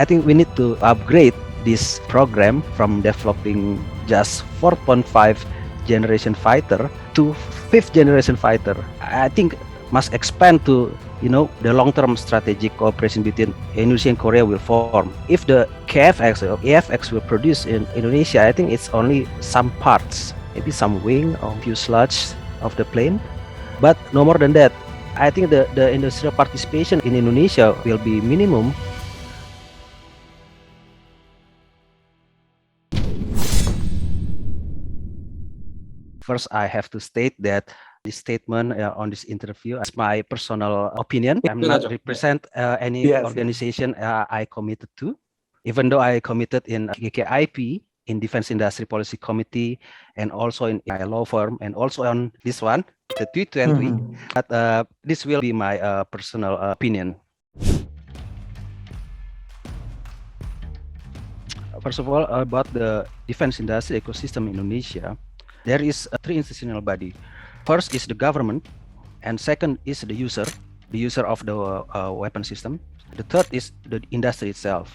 I think we need to upgrade this program from developing just 4.5 generation fighter to fifth generation fighter. I think must expand to the long-term strategic cooperation between Indonesia and Korea will form. If the KFX or AFX will produce in Indonesia, I think it's only some parts, maybe some wing or fuselage of the plane, but no more than that. I think the industrial participation in Indonesia will be minimum. First, I have to state that this statement on this interview is my personal opinion. I'm not represent any organization I committed to, even though I committed in KKIP, in Defense Industry Policy Committee, and also in my law firm, and also on this one, the T20. But this will be my personal opinion. First of all, about the defense industry ecosystem in Indonesia, there is three institutional body. First is the government, and second is the user of the weapon system. The third is the industry itself.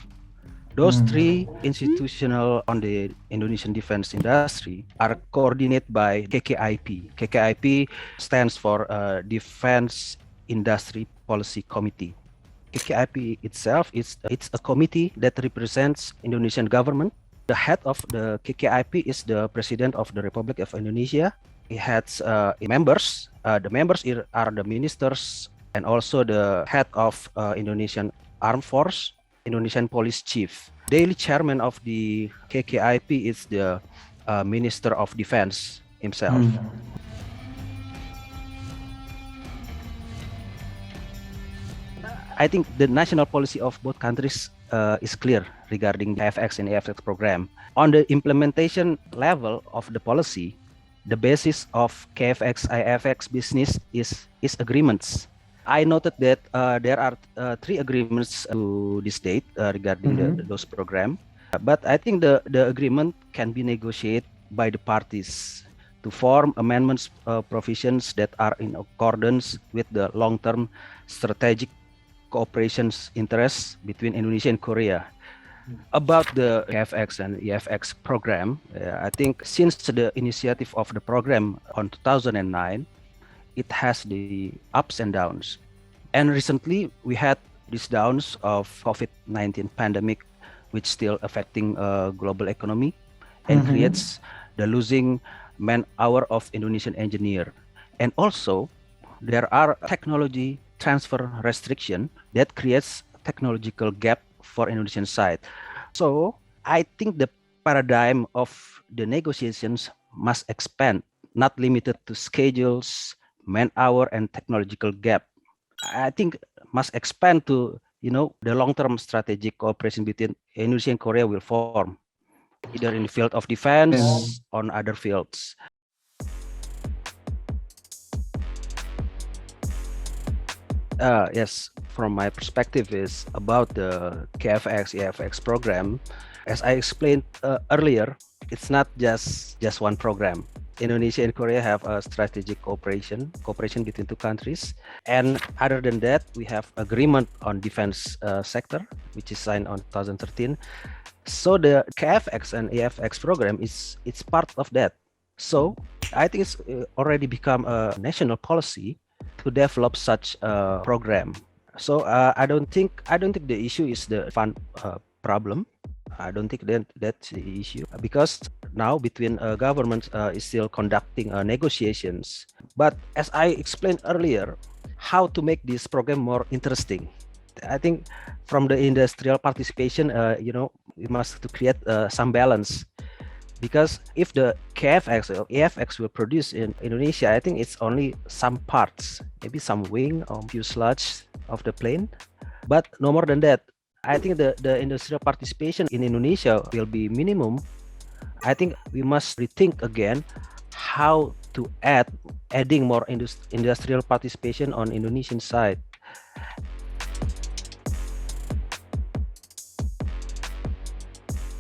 Those three institutional on the Indonesian defense industry are coordinated by KKIP. KKIP stands for Defense Industry Policy Committee. KKIP itself it's a committee that represents Indonesian government. The head of the KKIP is the President of the Republic of Indonesia. He has members. The members are the ministers and also the head of Indonesian Armed Force, Indonesian Police Chief. Daily chairman of the KKIP is the Minister of Defense himself. I think the national policy of both countries is clear regarding the AFX and AFX program. On the implementation level of the policy, the basis of KFX IFX business is agreements. I noted that there are three agreements to this date regarding those program. But I think the agreement can be negotiated by the parties to form amendments provisions that are in accordance with the long-term strategic cooperation's interests between Indonesia and Korea. About the KFX and EFX program, I think since the initiative of the program on 2009, it has the ups and downs. And recently we had these downs of COVID-19 pandemic, which still affecting global economy and creates the losing man hour of Indonesian engineer. And also there are technology transfer restriction that creates technological gap for Indonesian side. So I think the paradigm of the negotiations must expand, not limited to schedules, man hour, and technological gap. I think must expand to the long-term strategic cooperation between Indonesia and Korea will form, either in the field of defense on other fields. Yes, from my perspective is about the KFX EFX program. As I explained earlier, it's not just one program. Indonesia and Korea have a strategic cooperation between two countries, and other than that, we have agreement on defense sector, which is signed on 2013. So the KFX and EFX program it's part of that. So I think it's already become a national policy to develop such a program. So I don't think the issue is the fund problem. I don't think that's the issue, because now between governments is still conducting negotiations. But as I explained earlier, how to make this program more interesting? I think from the industrial participation, we must to create some balance. Because if the KFX or AFX will produce in Indonesia, I think it's only some parts, maybe some wing or fuselage of the plane, but no more than that. I think the industrial participation in Indonesia will be minimum. I think we must rethink again how to adding more industrial participation on Indonesian side.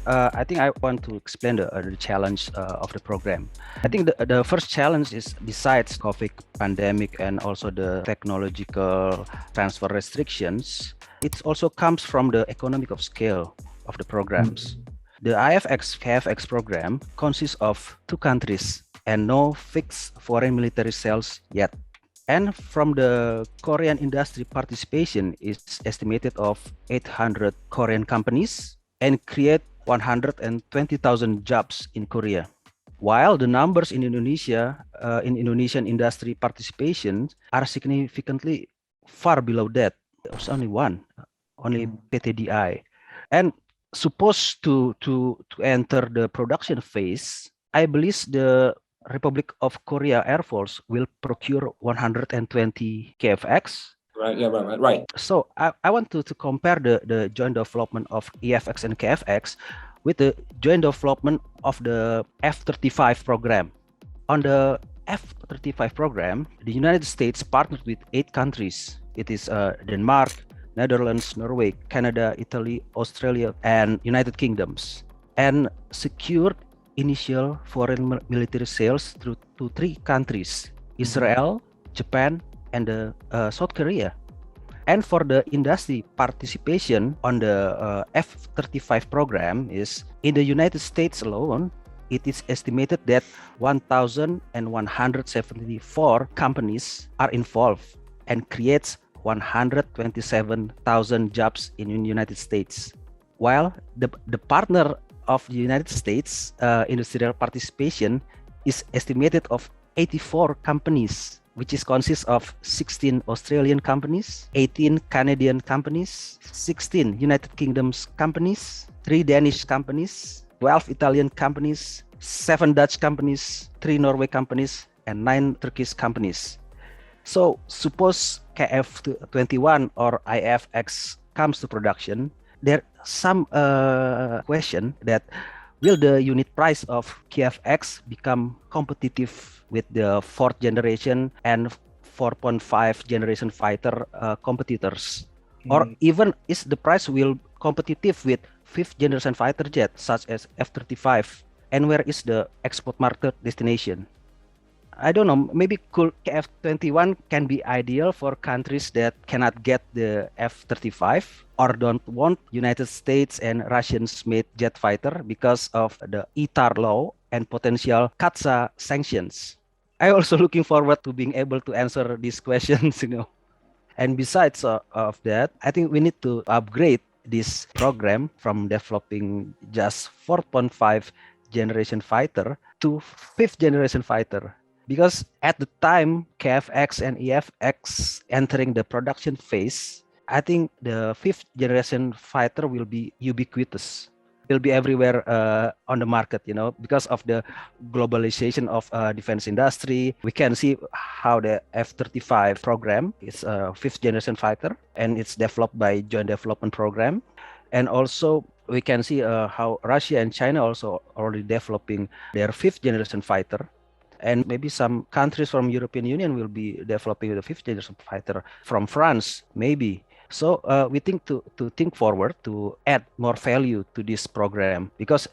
I think I want to explain the challenge of the program. I think the first challenge is, besides COVID pandemic and also the technological transfer restrictions, It also comes from the economic of scale of the programs. The IFX KFX program consists of 2 countries and no fixed foreign military sales yet. And from the Korean industry participation is estimated of 800 Korean companies and create 120,000 jobs in Korea. While the numbers in Indonesia, in Indonesian industry participation are significantly far below that. There's only one, only PTDI. And supposed to enter the production phase, I believe the Republic of Korea Air Force will procure 120 KFX. Right. Yeah. Right. So I want to compare the joint development of EFX and KFX with the joint development of the F-35 program. On the F-35 program, the United States partnered with 8 countries. It is Denmark, Netherlands, Norway, Canada, Italy, Australia, and United Kingdoms, and secured initial foreign military sales through to 3 countries: Israel, Japan, and South Korea. And for the industry participation on the F-35 program is in the United States alone, it is estimated that 1,174 companies are involved and creates 127,000 jobs in the United States. While the partner of the United States industrial participation is estimated of 84 companies, which is consists of 16 Australian companies, 18 Canadian companies, 16 United Kingdoms companies, 3 Danish companies, 12 Italian companies, 7 Dutch companies, 3 Norway companies, and 9 Turkish companies. So suppose KF-21 or IFX comes to production, there some question that will the unit price of KFX become competitive with the 4th generation and 4.5 generation fighter competitors? Or even is the price will competitive with 5th generation fighter jet such as F-35? And where is the export market destination? I don't know, maybe KF-21 can be ideal for countries that cannot get the F-35 or don't want United States and Russians made jet fighter because of the ITAR law and potential CAATSA sanctions. I also looking forward to being able to answer these questions, And besides of that, I think we need to upgrade this program from developing just 4.5 generation fighter to 5th generation fighter. Because at the time KFX and EFX entering the production phase, I think the 5th generation fighter will be ubiquitous. Will be everywhere on the market, because of the globalization of defense industry. We can see how the F-35 program is a 5th generation fighter, and it's developed by Joint Development Program. And also we can see how Russia and China also already developing their 5th generation fighter. And maybe some countries from European Union will be developing the 5th generation fighter. From France, maybe. So we think to think forward to add more value to this program, because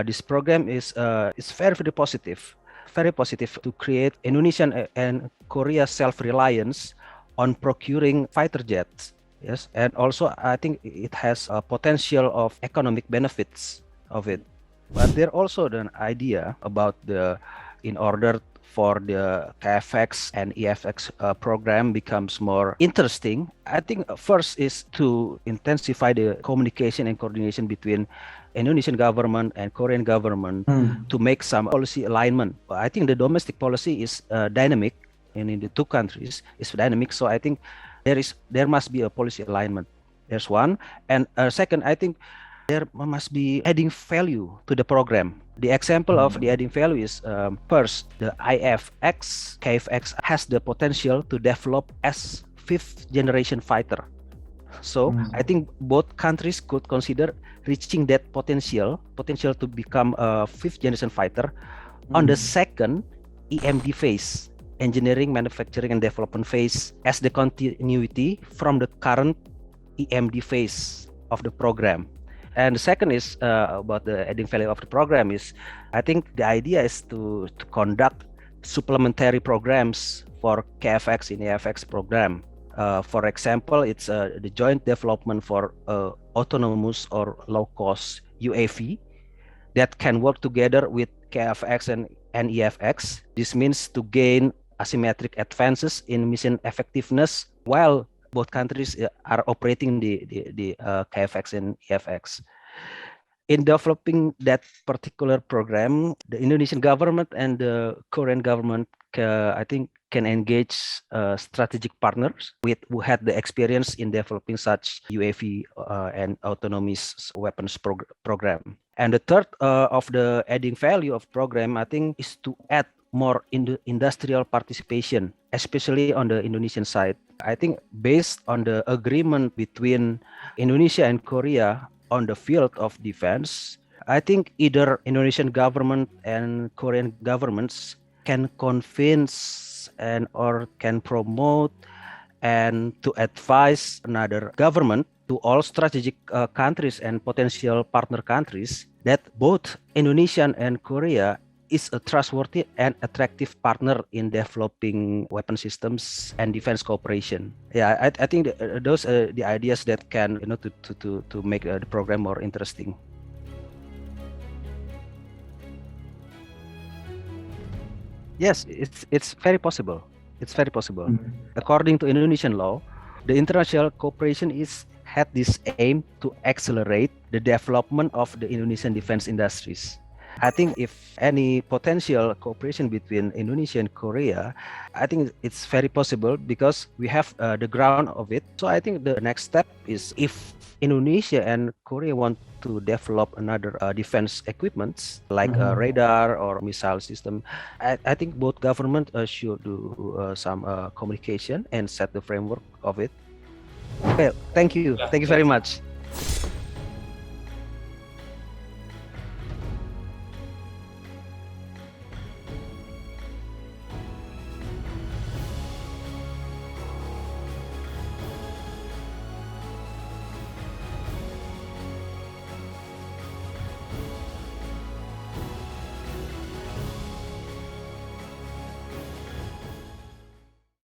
this program is very, very positive to create Indonesian and Korea self-reliance on procuring fighter jets. Yes, and also I think it has a potential of economic benefits of it. But there also an idea about in order for the KFX and EFX program becomes more interesting, I think first is to intensify the communication and coordination between Indonesian government and Korean government to make some policy alignment. I think the domestic policy is dynamic, and in the 2 countries is dynamic. So I think there must be a policy alignment. There's one. And second, I think there must be adding value to the program. The example of the adding value is first, the IFX, KFX has the potential to develop as 5th generation fighter. So I think both countries could consider reaching that potential to become a 5th generation fighter on the second EMD phase, engineering, manufacturing, and development phase, as the continuity from the current EMD phase of the program. And the second is about the adding value of the program is, I think the idea is to conduct supplementary programs for KFX in EFX program. For example, it's the joint development for autonomous or low-cost UAV that can work together with KFX and EFX. This means to gain asymmetric advances in mission effectiveness while both countries are operating the KFX and EFX. In developing that particular program, the Indonesian government and the Korean government, I think, can engage strategic partners who had the experience in developing such UAV and autonomous weapons program. And the third of the adding value of program, I think, is to add more industrial participation, especially on the Indonesian side. I think based on the agreement between Indonesia and Korea on the field of defense, I think either Indonesian government and Korean governments can convince and or can promote and to advise another government to all strategic countries and potential partner countries that both Indonesia and Korea is a trustworthy and attractive partner in developing weapon systems and defense cooperation. Yeah, I think those are the ideas that can, to make the program more interesting. Yes, it's very possible. It's very possible. According to Indonesian law, the international cooperation had this aim to accelerate the development of the Indonesian defense industries. I think if any potential cooperation between Indonesia and Korea, I think it's very possible because we have the ground of it. So I think the next step is if Indonesia and Korea want to develop another defense equipments like radar or missile system, I think both government should do some communication and set the framework of it. Okay, thank you. Thank you very much.